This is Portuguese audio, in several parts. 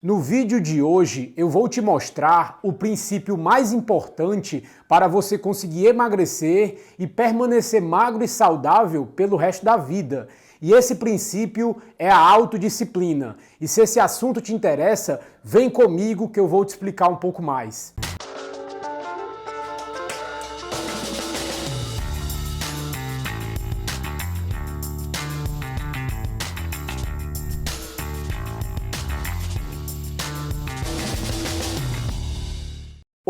No vídeo de hoje eu vou te mostrar o princípio mais importante para você conseguir emagrecer e permanecer magro e saudável pelo resto da vida. E esse princípio é a autodisciplina. E se esse assunto te interessa, vem comigo que eu vou te explicar um pouco mais.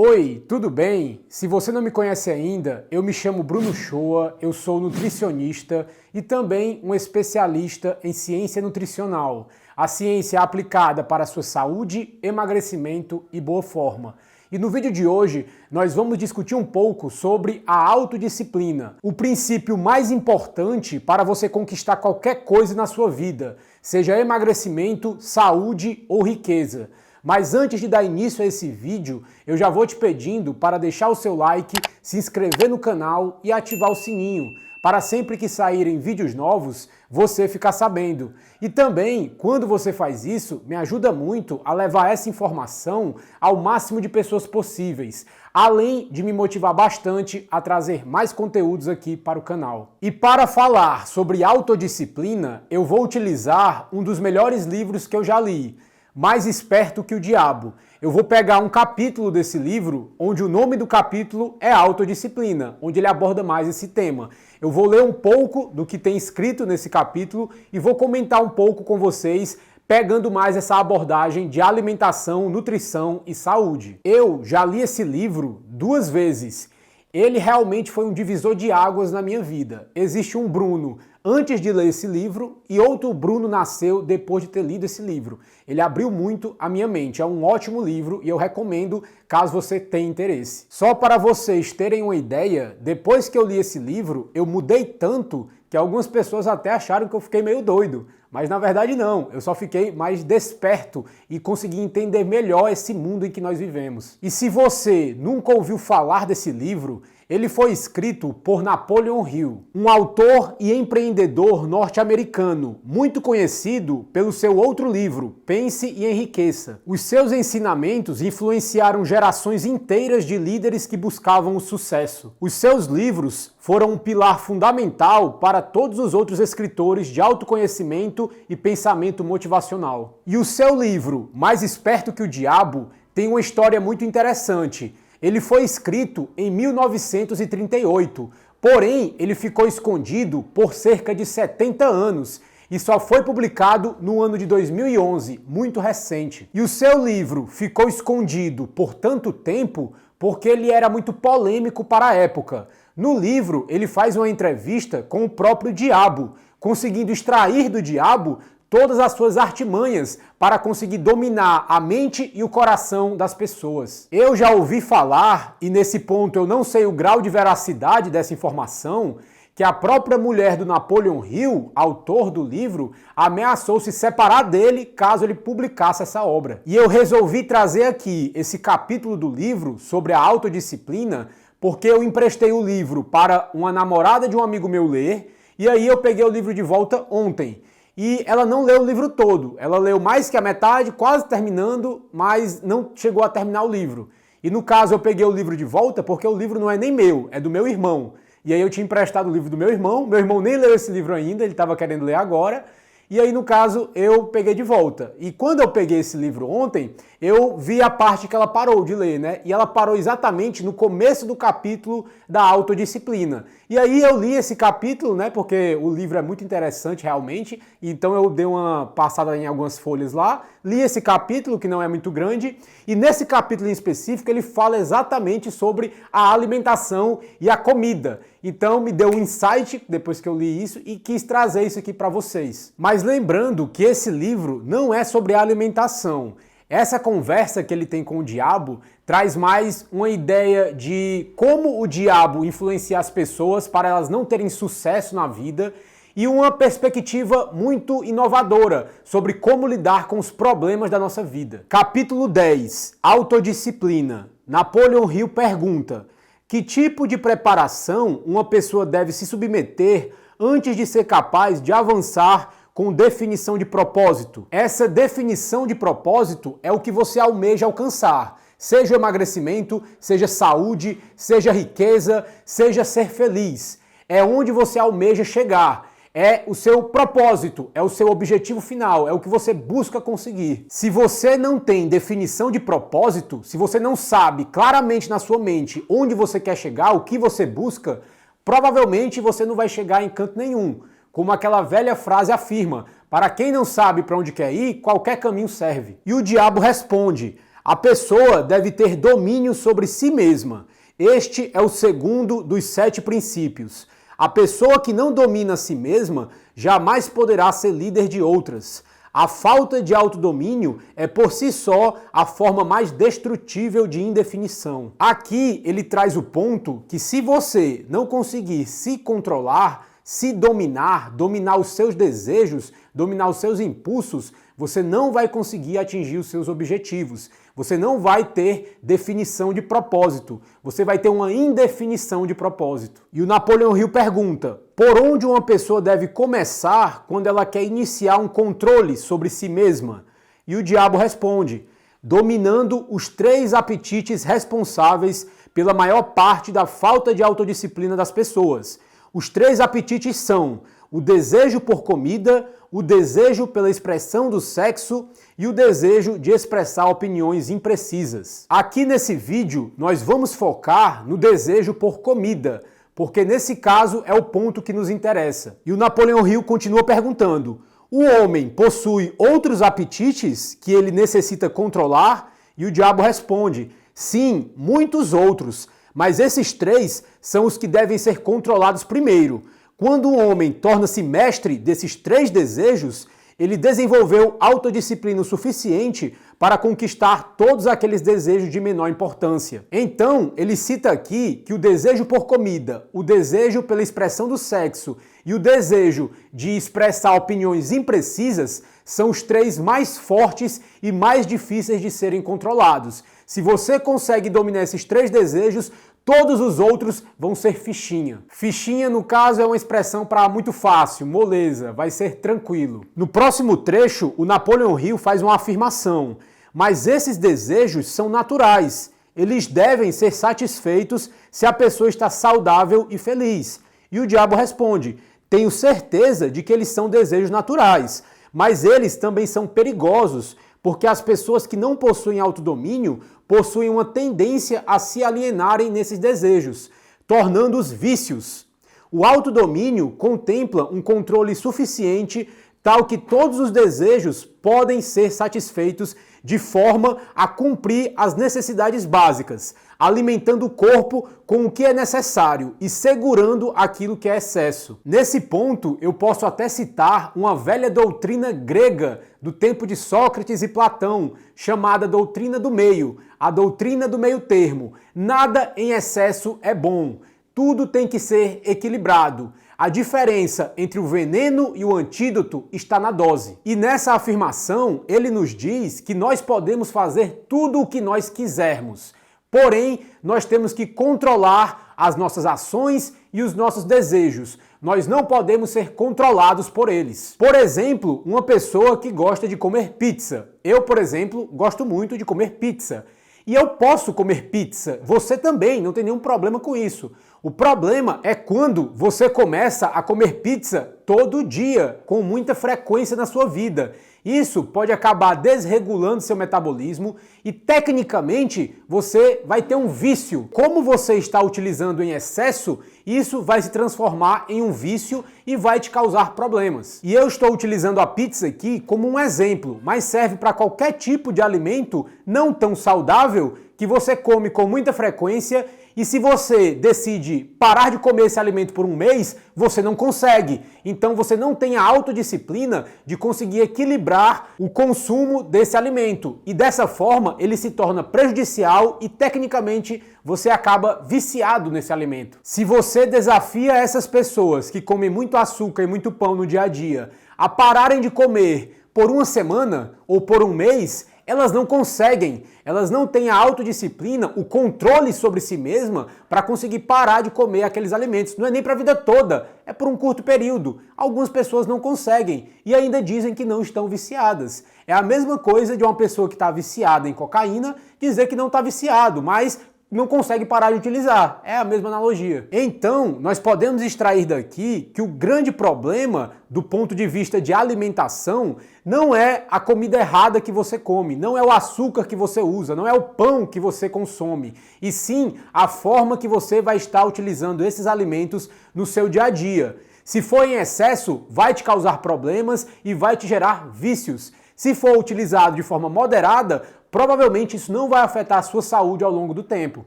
Oi, tudo bem? Se você não me conhece ainda, eu me chamo Bruno Shoa, eu sou nutricionista e também um especialista em ciência nutricional. A ciência aplicada para a sua saúde, emagrecimento e boa forma. E no vídeo de hoje nós vamos discutir um pouco sobre a autodisciplina, o princípio mais importante para você conquistar qualquer coisa na sua vida, seja emagrecimento, saúde ou riqueza. Mas antes de dar início a esse vídeo, eu já vou te pedindo para deixar o seu like, se inscrever no canal e ativar o sininho, para sempre que saírem vídeos novos, você ficar sabendo. E também, quando você faz isso, me ajuda muito a levar essa informação ao máximo de pessoas possíveis, além de me motivar bastante a trazer mais conteúdos aqui para o canal. E para falar sobre autodisciplina, eu vou utilizar um dos melhores livros que eu já li, Mais Esperto que o Diabo. Eu vou pegar um capítulo desse livro, onde o nome do capítulo é Autodisciplina, onde ele aborda mais esse tema. Eu vou ler um pouco do que tem escrito nesse capítulo e vou comentar um pouco com vocês, pegando mais essa abordagem de alimentação, nutrição e saúde. Eu já li esse livro 2 vezes. Ele realmente foi um divisor de águas na minha vida. Existe um Bruno antes de ler esse livro e outro Bruno nasceu depois de ter lido esse livro. Ele abriu muito a minha mente. É um ótimo livro e eu recomendo caso você tenha interesse. Só para vocês terem uma ideia, depois que eu li esse livro, eu mudei tanto que algumas pessoas até acharam que eu fiquei meio doido. Mas na verdade não, eu só fiquei mais desperto e consegui entender melhor esse mundo em que nós vivemos. E se você nunca ouviu falar desse livro, ele foi escrito por Napoleon Hill, um autor e empreendedor norte-americano, muito conhecido pelo seu outro livro, Pense e Enriqueça. Os seus ensinamentos influenciaram gerações inteiras de líderes que buscavam o sucesso. Os seus livros foram um pilar fundamental para todos os outros escritores de autoconhecimento e pensamento motivacional. E o seu livro, Mais Esperto que o Diabo, tem uma história muito interessante. Ele foi escrito em 1938, porém ele ficou escondido por cerca de 70 anos e só foi publicado no ano de 2011, muito recente. E o seu livro ficou escondido por tanto tempo porque ele era muito polêmico para a época. No livro, ele faz uma entrevista com o próprio diabo, conseguindo extrair do diabo todas as suas artimanhas para conseguir dominar a mente e o coração das pessoas. Eu já ouvi falar, e nesse ponto eu não sei o grau de veracidade dessa informação, que a própria mulher do Napoleon Hill, autor do livro, ameaçou se separar dele caso ele publicasse essa obra. E eu resolvi trazer aqui esse capítulo do livro sobre a autodisciplina porque eu emprestei o livro para uma namorada de um amigo meu ler, e aí eu peguei o livro de volta ontem. E ela não leu o livro todo, ela leu mais que a metade, quase terminando, mas não chegou a terminar o livro. E no caso eu peguei o livro de volta porque o livro não é nem meu, é do meu irmão. E aí eu tinha emprestado o livro do meu irmão nem leu esse livro ainda, ele estava querendo ler agora. E aí, no caso, eu peguei de volta. E quando eu peguei esse livro ontem, eu vi a parte que ela parou de ler, né? E ela parou exatamente no começo do capítulo da autodisciplina. E aí eu li esse capítulo, né? Porque o livro é muito interessante realmente. Então eu dei uma passada em algumas folhas lá, li esse capítulo, que não é muito grande, e nesse capítulo em específico ele fala exatamente sobre a alimentação e a comida. Então me deu um insight depois que eu li isso e quis trazer isso aqui para vocês. Mas lembrando que esse livro não é sobre alimentação. Essa conversa que ele tem com o diabo traz mais uma ideia de como o diabo influencia as pessoas para elas não terem sucesso na vida e uma perspectiva muito inovadora sobre como lidar com os problemas da nossa vida. Capítulo 10. Autodisciplina. Napoleon Hill pergunta: que tipo de preparação uma pessoa deve se submeter antes de ser capaz de avançar com definição de propósito. Essa definição de propósito é o que você almeja alcançar. Seja emagrecimento, seja saúde, seja riqueza, seja ser feliz. É onde você almeja chegar. É o seu propósito, é o seu objetivo final, é o que você busca conseguir. Se você não tem definição de propósito, se você não sabe claramente na sua mente onde você quer chegar, o que você busca, provavelmente você não vai chegar em canto nenhum. Como aquela velha frase afirma, para quem não sabe para onde quer ir, qualquer caminho serve. E o diabo responde, a pessoa deve ter domínio sobre si mesma. Este é o segundo dos 7 princípios. A pessoa que não domina a si mesma jamais poderá ser líder de outras. A falta de autodomínio é por si só a forma mais destrutível de indefinição. Aqui ele traz o ponto que se você não conseguir se controlar, se dominar, dominar os seus desejos, dominar os seus impulsos, você não vai conseguir atingir os seus objetivos. Você não vai ter definição de propósito. Você vai ter uma indefinição de propósito. E o Napoleão Hill pergunta, por onde uma pessoa deve começar quando ela quer iniciar um controle sobre si mesma? E o diabo responde, dominando os 3 apetites responsáveis pela maior parte da falta de autodisciplina das pessoas. Os 3 apetites são o desejo por comida, o desejo pela expressão do sexo e o desejo de expressar opiniões imprecisas. Aqui nesse vídeo nós vamos focar no desejo por comida, porque nesse caso é o ponto que nos interessa. E o Napoleão Hill continua perguntando, o homem possui outros apetites que ele necessita controlar? E o diabo responde, sim, muitos outros, mas esses 3 são os que devem ser controlados primeiro. Quando um homem torna-se mestre desses 3 desejos, ele desenvolveu autodisciplina o suficiente para conquistar todos aqueles desejos de menor importância. Então, ele cita aqui que o desejo por comida, o desejo pela expressão do sexo e o desejo de expressar opiniões imprecisas são os 3 mais fortes e mais difíceis de serem controlados. Se você consegue dominar esses 3 desejos, todos os outros vão ser fichinha. Fichinha, no caso, é uma expressão para muito fácil, moleza, vai ser tranquilo. No próximo trecho, o Napoleão Hill faz uma afirmação, mas esses desejos são naturais. Eles devem ser satisfeitos se a pessoa está saudável e feliz. E o diabo responde, tenho certeza de que eles são desejos naturais, mas eles também são perigosos, porque as pessoas que não possuem autodomínio possuem uma tendência a se alienarem nesses desejos, tornando-os vícios. O autodomínio contempla um controle suficiente tal que todos os desejos podem ser satisfeitos de forma a cumprir as necessidades básicas, alimentando o corpo com o que é necessário e segurando aquilo que é excesso. Nesse ponto, eu posso até citar uma velha doutrina grega do tempo de Sócrates e Platão, chamada doutrina do meio, a doutrina do meio termo. Nada em excesso é bom, tudo tem que ser equilibrado. A diferença entre o veneno e o antídoto está na dose. E nessa afirmação, ele nos diz que nós podemos fazer tudo o que nós quisermos. Porém, nós temos que controlar as nossas ações e os nossos desejos. Nós não podemos ser controlados por eles. Por exemplo, uma pessoa que gosta de comer pizza. Eu, por exemplo, gosto muito de comer pizza. E eu posso comer pizza. Você também, não tem nenhum problema com isso. O problema é quando você começa a comer pizza todo dia, com muita frequência na sua vida. Isso pode acabar desregulando seu metabolismo e, tecnicamente, você vai ter um vício. Como você está utilizando em excesso, isso vai se transformar em um vício e vai te causar problemas. E eu estou utilizando a pizza aqui como um exemplo, mas serve para qualquer tipo de alimento não tão saudável que você come com muita frequência. E se você decide parar de comer esse alimento por um mês, você não consegue. Então você não tem a autodisciplina de conseguir equilibrar o consumo desse alimento. E dessa forma ele se torna prejudicial e tecnicamente você acaba viciado nesse alimento. Se você desafia essas pessoas que comem muito açúcar e muito pão no dia a dia a pararem de comer por uma semana ou por um mês, elas não conseguem, elas não têm a autodisciplina, o controle sobre si mesma para conseguir parar de comer aqueles alimentos. Não é nem para a vida toda, é por um curto período. Algumas pessoas não conseguem e ainda dizem que não estão viciadas. É a mesma coisa de uma pessoa que está viciada em cocaína dizer que não está viciado, mas não consegue parar de utilizar. É a mesma analogia. Então, nós podemos extrair daqui que o grande problema do ponto de vista de alimentação não é a comida errada que você come, não é o açúcar que você usa, não é o pão que você consome, e sim a forma que você vai estar utilizando esses alimentos no seu dia a dia. Se for em excesso, vai te causar problemas e vai te gerar vícios. Se for utilizado de forma moderada, provavelmente isso não vai afetar a sua saúde ao longo do tempo.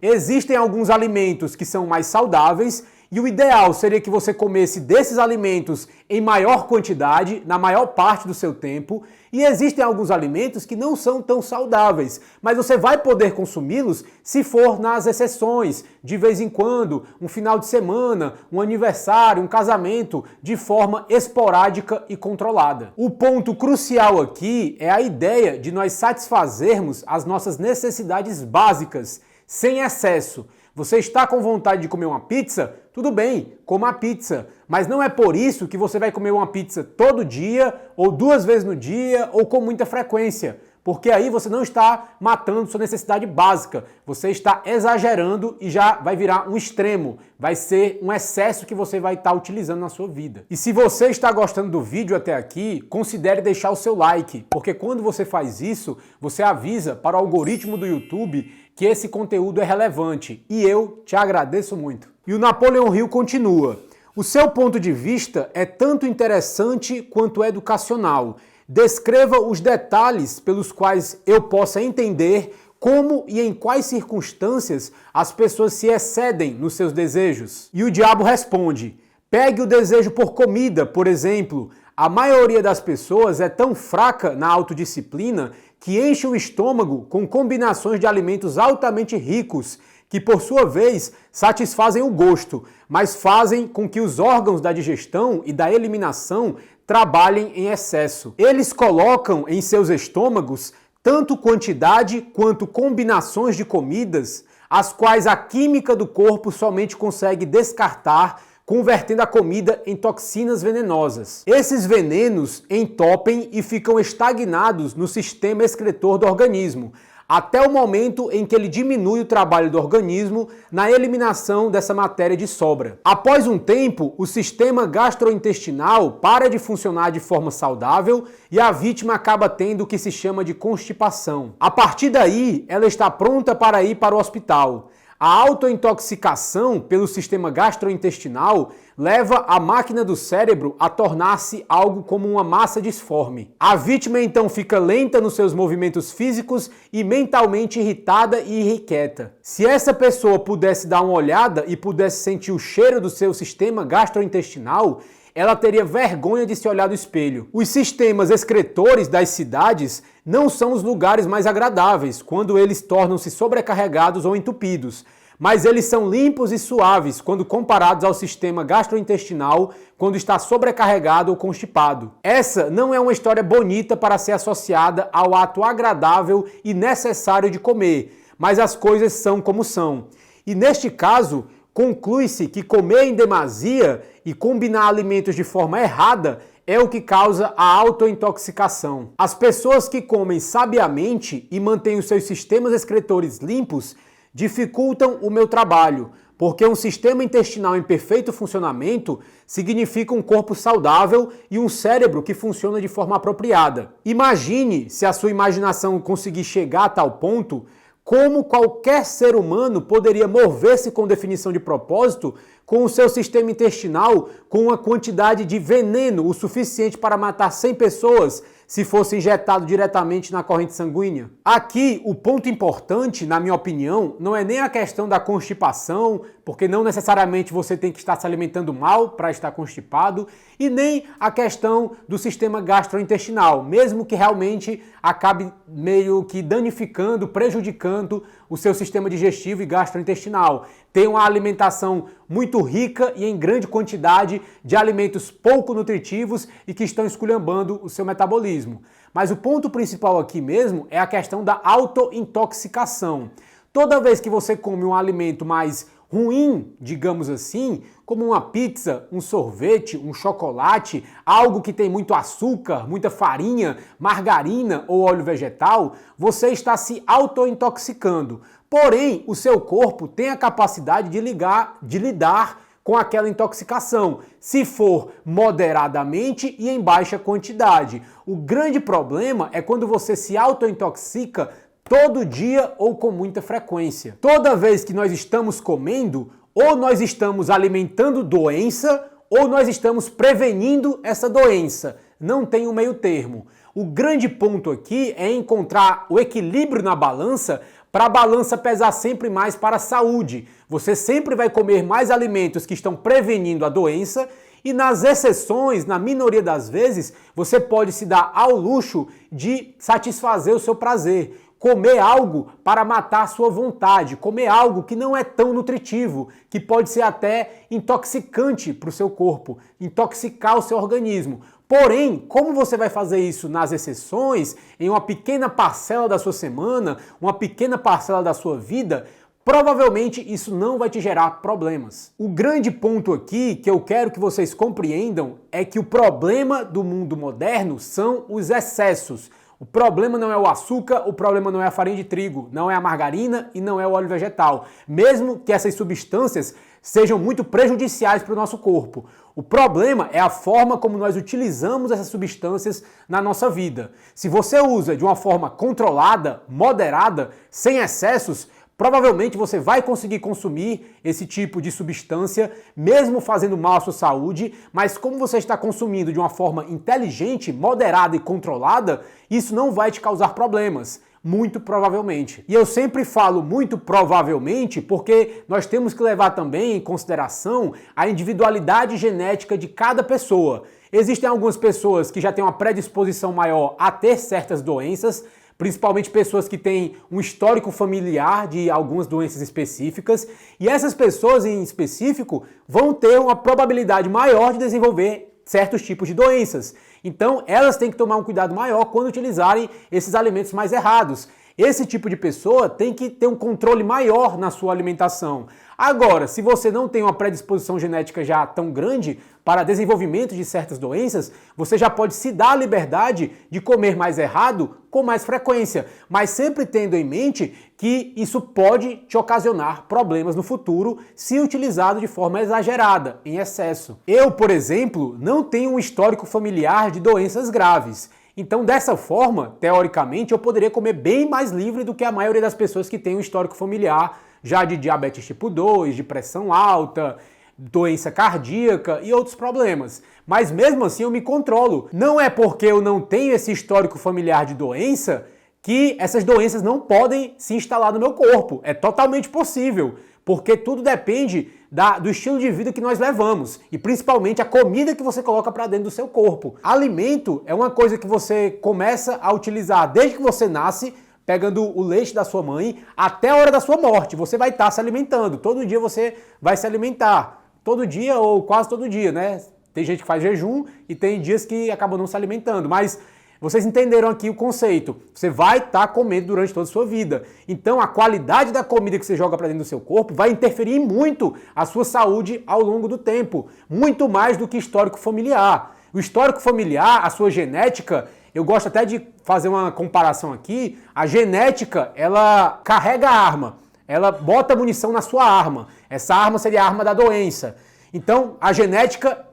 Existem alguns alimentos que são mais saudáveis e o ideal seria que você comesse desses alimentos em maior quantidade, na maior parte do seu tempo, e existem alguns alimentos que não são tão saudáveis, mas você vai poder consumi-los se for nas exceções, de vez em quando, um final de semana, um aniversário, um casamento, de forma esporádica e controlada. O ponto crucial aqui é a ideia de nós satisfazermos as nossas necessidades básicas, sem excesso. Você está com vontade de comer uma pizza? Tudo bem, coma a pizza. Mas não é por isso que você vai comer uma pizza todo dia, ou 2 vezes no dia, ou com muita frequência. Porque aí você não está matando sua necessidade básica. Você está exagerando e já vai virar um extremo. Vai ser um excesso que você vai estar utilizando na sua vida. E se você está gostando do vídeo até aqui, considere deixar o seu like. Porque quando você faz isso, você avisa para o algoritmo do YouTube que esse conteúdo é relevante. E eu te agradeço muito. E o Napoleon Hill continua. O seu ponto de vista é tanto interessante quanto educacional. Descreva os detalhes pelos quais eu possa entender como e em quais circunstâncias as pessoas se excedem nos seus desejos. E o diabo responde: pegue o desejo por comida, por exemplo. A maioria das pessoas é tão fraca na autodisciplina que enche o estômago com combinações de alimentos altamente ricos, que por sua vez satisfazem o gosto, mas fazem com que os órgãos da digestão e da eliminação trabalhem em excesso. Eles colocam em seus estômagos tanto quantidade quanto combinações de comidas, as quais a química do corpo somente consegue descartar, convertendo a comida em toxinas venenosas. Esses venenos entopem e ficam estagnados no sistema excretor do organismo, até o momento em que ele diminui o trabalho do organismo na eliminação dessa matéria de sobra. Após um tempo, o sistema gastrointestinal para de funcionar de forma saudável e a vítima acaba tendo o que se chama de constipação. A partir daí, ela está pronta para ir para o hospital. A autointoxicação pelo sistema gastrointestinal leva a máquina do cérebro a tornar-se algo como uma massa disforme. A vítima então fica lenta nos seus movimentos físicos e mentalmente irritada e irrequieta. Se essa pessoa pudesse dar uma olhada e pudesse sentir o cheiro do seu sistema gastrointestinal, ela teria vergonha de se olhar no espelho. Os sistemas excretores das cidades não são os lugares mais agradáveis quando eles tornam-se sobrecarregados ou entupidos, mas eles são limpos e suaves quando comparados ao sistema gastrointestinal quando está sobrecarregado ou constipado. Essa não é uma história bonita para ser associada ao ato agradável e necessário de comer, mas as coisas são como são. E neste caso, conclui-se que comer em demasia e combinar alimentos de forma errada é o que causa a autointoxicação. As pessoas que comem sabiamente e mantêm os seus sistemas excretores limpos dificultam o meu trabalho, porque um sistema intestinal em perfeito funcionamento significa um corpo saudável e um cérebro que funciona de forma apropriada. Imagine, se a sua imaginação conseguir chegar a tal ponto, como qualquer ser humano poderia mover-se com definição de propósito com o seu sistema intestinal com uma quantidade de veneno o suficiente para matar 100 pessoas se fosse injetado diretamente na corrente sanguínea? Aqui, o ponto importante, na minha opinião, não é nem a questão da constipação, porque não necessariamente você tem que estar se alimentando mal para estar constipado, e nem a questão do sistema gastrointestinal, mesmo que realmente acabe meio que danificando, prejudicando o seu sistema digestivo e gastrointestinal. Tem uma alimentação muito rica e em grande quantidade de alimentos pouco nutritivos e que estão esculhambando o seu metabolismo. Mas o ponto principal aqui mesmo é a questão da autointoxicação. Toda vez que você come um alimento mais ruim, digamos assim, como uma pizza, um sorvete, um chocolate, algo que tem muito açúcar, muita farinha, margarina ou óleo vegetal, você está se autointoxicando. Porém, o seu corpo tem a capacidade de lidar com aquela intoxicação, se for moderadamente e em baixa quantidade. O grande problema é quando você se autointoxica todo dia ou com muita frequência. Toda vez que nós estamos comendo, ou nós estamos alimentando doença, ou nós estamos prevenindo essa doença. Não tem um meio termo. O grande ponto aqui é encontrar o equilíbrio na balança para a balança pesar sempre mais para a saúde. Você sempre vai comer mais alimentos que estão prevenindo a doença e nas exceções, na minoria das vezes, você pode se dar ao luxo de satisfazer o seu prazer. Comer algo para matar a sua vontade, comer algo que não é tão nutritivo, que pode ser até intoxicante para o seu corpo, intoxicar o seu organismo. Porém, como você vai fazer isso nas exceções, em uma pequena parcela da sua semana, uma pequena parcela da sua vida, provavelmente isso não vai te gerar problemas. O grande ponto aqui que eu quero que vocês compreendam é que o problema do mundo moderno são os excessos. O problema não é o açúcar, o problema não é a farinha de trigo, não é a margarina e não é o óleo vegetal. Mesmo que essas substâncias sejam muito prejudiciais para o nosso corpo. O problema é a forma como nós utilizamos essas substâncias na nossa vida. Se você usa de uma forma controlada, moderada, sem excessos, provavelmente você vai conseguir consumir esse tipo de substância, mesmo fazendo mal à sua saúde, mas como você está consumindo de uma forma inteligente, moderada e controlada, isso não vai te causar problemas. Muito provavelmente. E eu sempre falo muito provavelmente porque nós temos que levar também em consideração a individualidade genética de cada pessoa. Existem algumas pessoas que já têm uma predisposição maior a ter certas doenças, principalmente pessoas que têm um histórico familiar de algumas doenças específicas, e essas pessoas em específico vão ter uma probabilidade maior de desenvolver certos tipos de doenças. Então, elas têm que tomar um cuidado maior quando utilizarem esses alimentos mais errados. Esse tipo de pessoa tem que ter um controle maior na sua alimentação. Agora, se você não tem uma predisposição genética já tão grande para desenvolvimento de certas doenças, você já pode se dar a liberdade de comer mais errado com mais frequência, mas sempre tendo em mente que isso pode te ocasionar problemas no futuro se utilizado de forma exagerada, em excesso. Eu, por exemplo, não tenho um histórico familiar de doenças graves. Então, dessa forma, teoricamente, eu poderia comer bem mais livre do que a maioria das pessoas que têm um histórico familiar já de diabetes tipo 2, de pressão alta, doença cardíaca e outros problemas. Mas mesmo assim eu me controlo. Não é porque eu não tenho esse histórico familiar de doença que essas doenças não podem se instalar no meu corpo. É totalmente possível, porque tudo depende do estilo de vida que nós levamos e principalmente a comida que você coloca para dentro do seu corpo. Alimento é uma coisa que você começa a utilizar desde que você nasce, pegando o leite da sua mãe até a hora da sua morte. Você vai estar se alimentando. Todo dia você vai se alimentar. Todo dia ou quase todo dia, né? Tem gente que faz jejum e tem dias que acabam não se alimentando. Mas vocês entenderam aqui o conceito. Você vai estar comendo durante toda a sua vida. Então a qualidade da comida que você joga para dentro do seu corpo vai interferir muito a sua saúde ao longo do tempo. Muito mais do que histórico familiar. O histórico familiar, a sua genética, eu gosto até de fazer uma comparação aqui. A genética, ela carrega a arma. Ela bota munição na sua arma. Essa arma seria a arma da doença. Então, a genética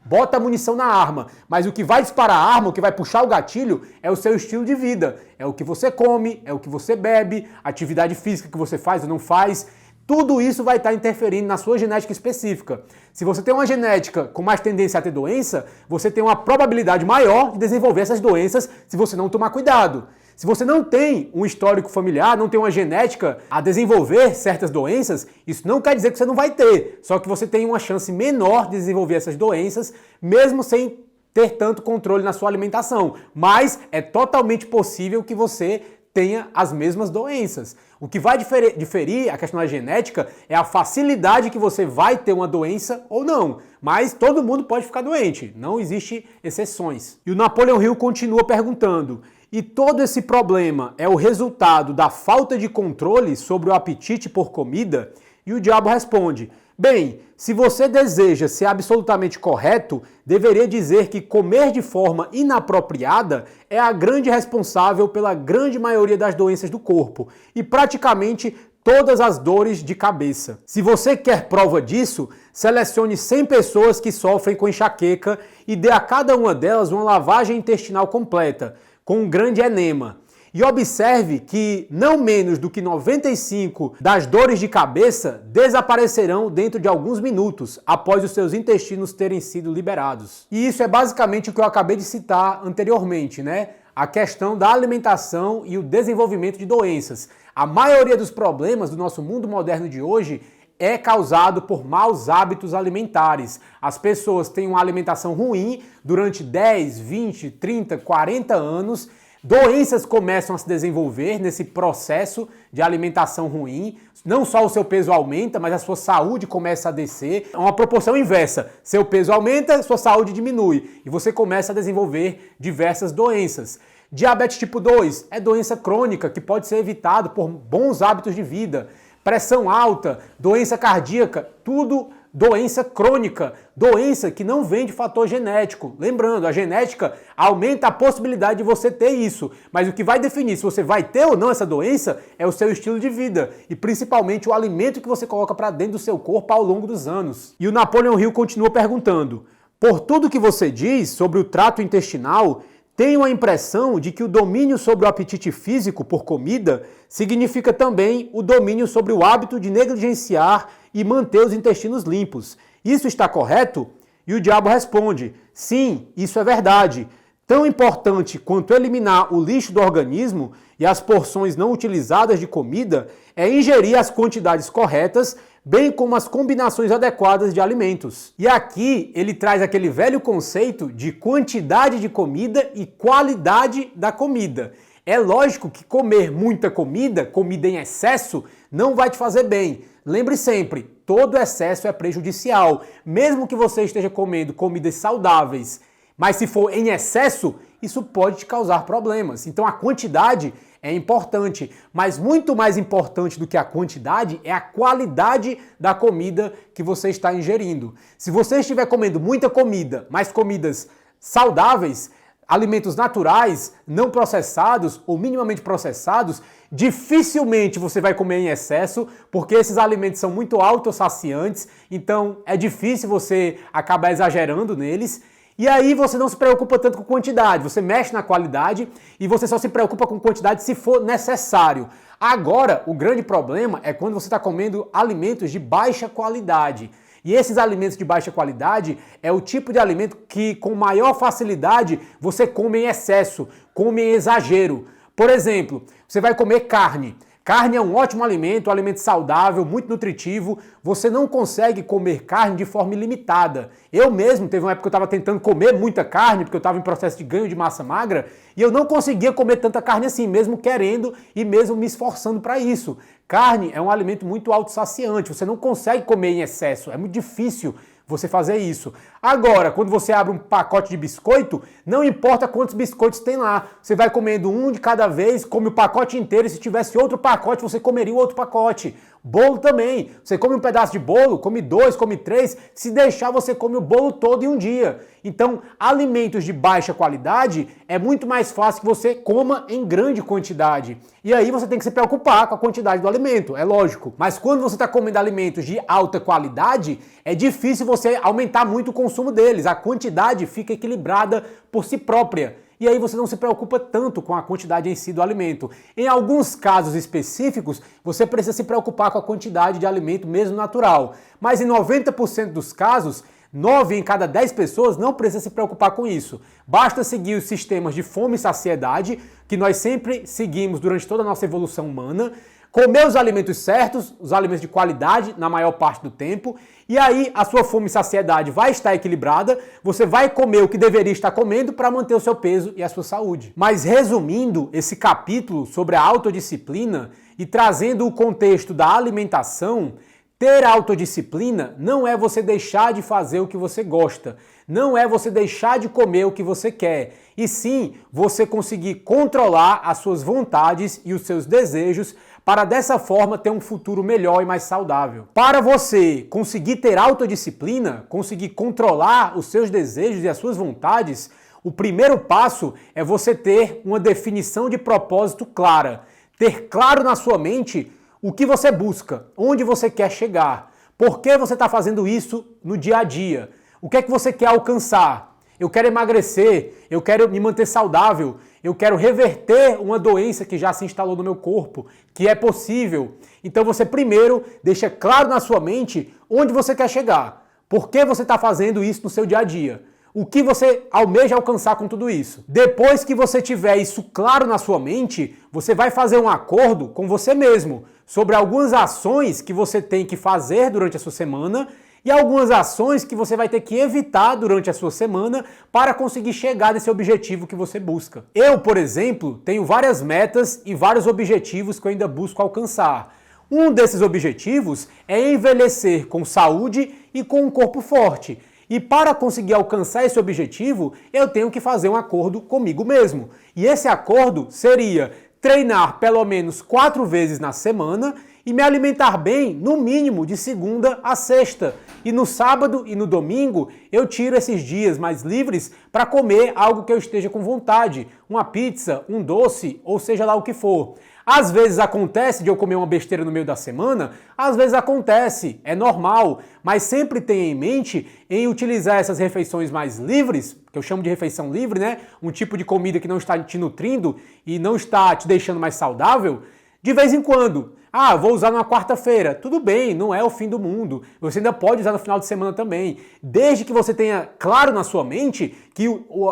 bota munição na arma. Mas o que vai disparar a arma, o que vai puxar o gatilho, é o seu estilo de vida. É o que você come, é o que você bebe, a atividade física que você faz ou não faz. Tudo isso vai estar interferindo na sua genética específica. Se você tem uma genética com mais tendência a ter doença, você tem uma probabilidade maior de desenvolver essas doenças se você não tomar cuidado. Se você não tem um histórico familiar, não tem uma genética a desenvolver certas doenças, isso não quer dizer que você não vai ter, só que você tem uma chance menor de desenvolver essas doenças, mesmo sem ter tanto controle na sua alimentação. Mas é totalmente possível que você tenha as mesmas doenças. O que vai diferir a questão da genética é a facilidade que você vai ter uma doença ou não. Mas todo mundo pode ficar doente, não existe exceções. E o Napoleon Hill continua perguntando: e todo esse problema é o resultado da falta de controle sobre o apetite por comida? E o diabo responde: bem, se você deseja ser absolutamente correto, deveria dizer que comer de forma inapropriada é a grande responsável pela grande maioria das doenças do corpo e praticamente todas as dores de cabeça. Se você quer prova disso, selecione 100 pessoas que sofrem com enxaqueca e dê a cada uma delas uma lavagem intestinal completa, com um grande enema. E observe que não menos do que 95 das dores de cabeça desaparecerão dentro de alguns minutos após os seus intestinos terem sido liberados. E isso é basicamente o que eu acabei de citar anteriormente, né? A questão da alimentação e o desenvolvimento de doenças. A maioria dos problemas do nosso mundo moderno de hoje é causado por maus hábitos alimentares. As pessoas têm uma alimentação ruim durante 10, 20, 30, 40 anos. Doenças começam a se desenvolver nesse processo de alimentação ruim. Não só o seu peso aumenta, mas a sua saúde começa a descer. É uma proporção inversa. Seu peso aumenta, sua saúde diminui. E você começa a desenvolver diversas doenças. Diabetes tipo 2 é doença crônica que pode ser evitada por bons hábitos de vida. Pressão alta, doença cardíaca, tudo doença crônica, doença que não vem de fator genético. Lembrando, a genética aumenta a possibilidade de você ter isso, mas o que vai definir se você vai ter ou não essa doença é o seu estilo de vida e principalmente o alimento que você coloca para dentro do seu corpo ao longo dos anos. E o Napoleon Hill continua perguntando: por tudo que você diz sobre o trato intestinal, tenho a impressão de que o domínio sobre o apetite físico por comida significa também o domínio sobre o hábito de negligenciar e manter os intestinos limpos. Isso está correto? E o diabo responde: sim, isso é verdade. Tão importante quanto eliminar o lixo do organismo e as porções não utilizadas de comida é ingerir as quantidades corretas, bem como as combinações adequadas de alimentos. E aqui ele traz aquele velho conceito de quantidade de comida e qualidade da comida. É lógico que comer muita comida, comida em excesso, não vai te fazer bem. Lembre sempre, todo excesso é prejudicial. Mesmo que você esteja comendo comidas saudáveis, mas se for em excesso, isso pode te causar problemas. Então a quantidade é importante, mas muito mais importante do que a quantidade é a qualidade da comida que você está ingerindo. Se você estiver comendo muita comida, mas comidas saudáveis, alimentos naturais, não processados ou minimamente processados, dificilmente você vai comer em excesso, porque esses alimentos são muito autossaciantes, então é difícil você acabar exagerando neles. E aí você não se preocupa tanto com quantidade, você mexe na qualidade e você só se preocupa com quantidade se for necessário. Agora, o grande problema é quando você está comendo alimentos de baixa qualidade. E esses alimentos de baixa qualidade é o tipo de alimento que com maior facilidade você come em excesso, come em exagero. Por exemplo, você vai comer carne. Carne é um ótimo alimento saudável, muito nutritivo. Você não consegue comer carne de forma ilimitada. Eu mesmo, teve uma época que eu estava tentando comer muita carne, porque eu estava em processo de ganho de massa magra, e eu não conseguia comer tanta carne assim, mesmo querendo e mesmo me esforçando para isso. Carne é um alimento muito autossaciante, você não consegue comer em excesso, é muito difícil você fazer isso. Agora, quando você abre um pacote de biscoito, não importa quantos biscoitos tem lá. Você vai comendo um de cada vez, come o pacote inteiro e se tivesse outro pacote, você comeria o outro pacote. Bolo também. Você come um pedaço de bolo, come 2, come 3. Se deixar, você come o bolo todo em um dia. Então, alimentos de baixa qualidade é muito mais fácil que você coma em grande quantidade. E aí você tem que se preocupar com a quantidade do alimento, é lógico. Mas quando você está comendo alimentos de alta qualidade, é difícil você aumentar muito o consumo deles. A quantidade fica equilibrada por si própria. E aí você não se preocupa tanto com a quantidade em si do alimento. Em alguns casos específicos, você precisa se preocupar com a quantidade de alimento mesmo natural. Mas em 90% dos casos, 9 em cada 10 pessoas não precisa se preocupar com isso. Basta seguir os sistemas de fome e saciedade, que nós sempre seguimos durante toda a nossa evolução humana, comer os alimentos certos, os alimentos de qualidade na maior parte do tempo, e aí a sua fome e saciedade vai estar equilibrada, você vai comer o que deveria estar comendo para manter o seu peso e a sua saúde. Mas resumindo esse capítulo sobre a autodisciplina e trazendo o contexto da alimentação, ter autodisciplina não é você deixar de fazer o que você gosta, não é você deixar de comer o que você quer, e sim você conseguir controlar as suas vontades e os seus desejos para dessa forma ter um futuro melhor e mais saudável. Para você conseguir ter autodisciplina, conseguir controlar os seus desejos e as suas vontades, o primeiro passo é você ter uma definição de propósito clara, ter claro na sua mente o que você busca, onde você quer chegar, por que você está fazendo isso no dia a dia, o que é que você quer alcançar. Eu quero emagrecer, eu quero me manter saudável, eu quero reverter uma doença que já se instalou no meu corpo, que é possível. Então você primeiro deixa claro na sua mente onde você quer chegar, por que você está fazendo isso no seu dia a dia. O que você almeja alcançar com tudo isso? Depois que você tiver isso claro na sua mente, você vai fazer um acordo com você mesmo sobre algumas ações que você tem que fazer durante a sua semana e algumas ações que você vai ter que evitar durante a sua semana para conseguir chegar nesse objetivo que você busca. Eu, por exemplo, tenho várias metas e vários objetivos que eu ainda busco alcançar. Um desses objetivos é envelhecer com saúde e com um corpo forte. E para conseguir alcançar esse objetivo, eu tenho que fazer um acordo comigo mesmo. E esse acordo seria treinar pelo menos 4 vezes na semana e me alimentar bem, no mínimo, de segunda a sexta. E no sábado e no domingo, eu tiro esses dias mais livres para comer algo que eu esteja com vontade. Uma pizza, um doce, ou seja lá o que for. Às vezes acontece de eu comer uma besteira no meio da semana, às vezes acontece, é normal, mas sempre tenha em mente em utilizar essas refeições mais livres, que eu chamo de refeição livre, né? Um tipo de comida que não está te nutrindo e não está te deixando mais saudável, de vez em quando. Ah, vou usar numa quarta-feira. Tudo bem, não é o fim do mundo. Você ainda pode usar no final de semana também. Desde que você tenha claro na sua mente que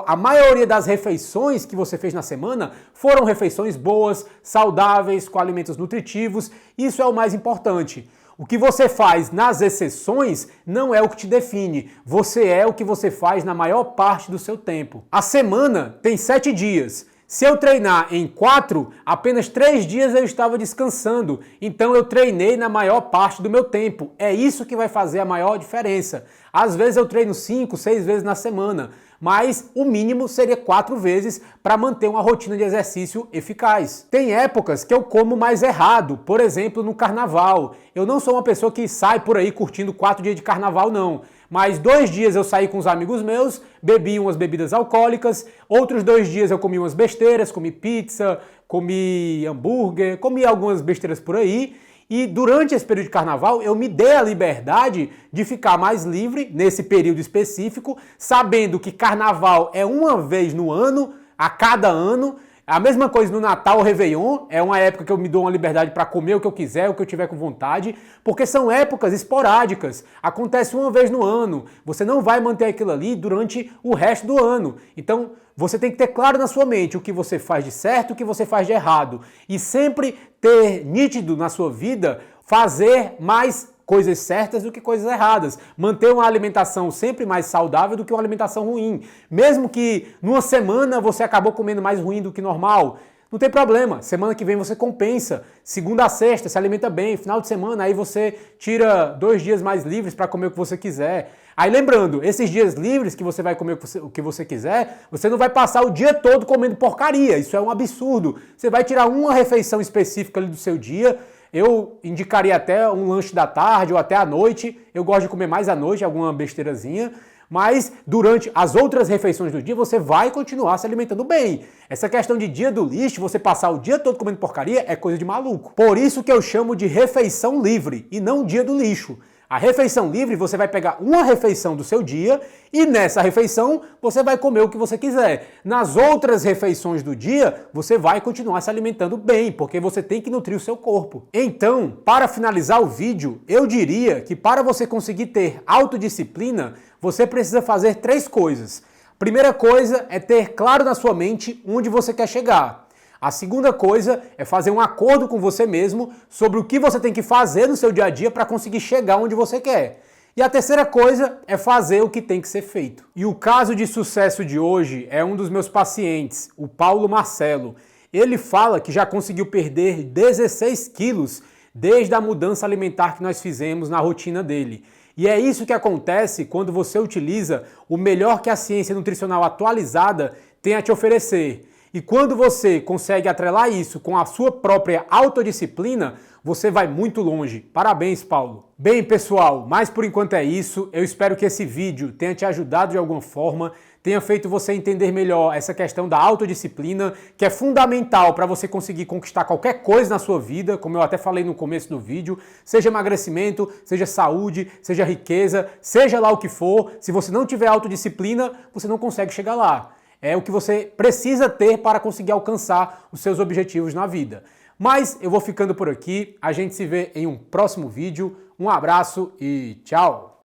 a maioria das refeições que você fez na semana foram refeições boas, saudáveis, com alimentos nutritivos. Isso é o mais importante. O que você faz nas exceções não é o que te define. Você é o que você faz na maior parte do seu tempo. A semana tem 7 dias. Se eu treinar em 4, apenas 3 dias eu estava descansando. Então eu treinei na maior parte do meu tempo. É isso que vai fazer a maior diferença. Às vezes eu treino 5, 6 vezes na semana, mas o mínimo seria 4 vezes para manter uma rotina de exercício eficaz. Tem épocas que eu como mais errado, por exemplo, no carnaval. Eu não sou uma pessoa que sai por aí curtindo 4 dias de carnaval, não. Mas 2 dias eu saí com os amigos meus, bebi umas bebidas alcoólicas, outros 2 dias eu comi umas besteiras, comi pizza, comi hambúrguer, comi algumas besteiras por aí. E durante esse período de carnaval eu me dei a liberdade de ficar mais livre nesse período específico, sabendo que carnaval é uma vez no ano, a cada ano. A mesma coisa no Natal ou Réveillon, é uma época que eu me dou uma liberdade para comer o que eu quiser, o que eu tiver com vontade, porque são épocas esporádicas, acontece uma vez no ano, você não vai manter aquilo ali durante o resto do ano. Então, você tem que ter claro na sua mente o que você faz de certo e o que você faz de errado. E sempre ter nítido na sua vida, fazer mais coisas certas do que coisas erradas. Manter uma alimentação sempre mais saudável do que uma alimentação ruim. Mesmo que numa semana você acabou comendo mais ruim do que normal, não tem problema. Semana que vem você compensa. Segunda a sexta, se alimenta bem. Final de semana, aí você tira 2 dias mais livres para comer o que você quiser. Aí lembrando, esses dias livres que você vai comer o que você quiser, você não vai passar o dia todo comendo porcaria. Isso é um absurdo. Você vai tirar uma refeição específica ali do seu dia. Eu indicaria até um lanche da tarde ou até à noite. Eu gosto de comer mais à noite, alguma besteirazinha. Mas durante as outras refeições do dia, você vai continuar se alimentando bem. Essa questão de dia do lixo, você passar o dia todo comendo porcaria, é coisa de maluco. Por isso que eu chamo de refeição livre e não dia do lixo. A refeição livre, você vai pegar uma refeição do seu dia e nessa refeição você vai comer o que você quiser. Nas outras refeições do dia, você vai continuar se alimentando bem, porque você tem que nutrir o seu corpo. Então, para finalizar o vídeo, eu diria que para você conseguir ter autodisciplina, você precisa fazer 3 coisas. Primeira coisa é ter claro na sua mente onde você quer chegar. A segunda coisa é fazer um acordo com você mesmo sobre o que você tem que fazer no seu dia a dia para conseguir chegar onde você quer. E a terceira coisa é fazer o que tem que ser feito. E o caso de sucesso de hoje é um dos meus pacientes, o Paulo Marcelo. Ele fala que já conseguiu perder 16 quilos desde a mudança alimentar que nós fizemos na rotina dele. E é isso que acontece quando você utiliza o melhor que a ciência nutricional atualizada tem a te oferecer. E quando você consegue atrelar isso com a sua própria autodisciplina, você vai muito longe. Parabéns, Paulo. Bem, pessoal, mas por enquanto é isso. Eu espero que esse vídeo tenha te ajudado de alguma forma, tenha feito você entender melhor essa questão da autodisciplina, que é fundamental para você conseguir conquistar qualquer coisa na sua vida, como eu até falei no começo do vídeo, seja emagrecimento, seja saúde, seja riqueza, seja lá o que for. Se você não tiver autodisciplina, você não consegue chegar lá. É o que você precisa ter para conseguir alcançar os seus objetivos na vida. Mas eu vou ficando por aqui, a gente se vê em um próximo vídeo. Um abraço e tchau!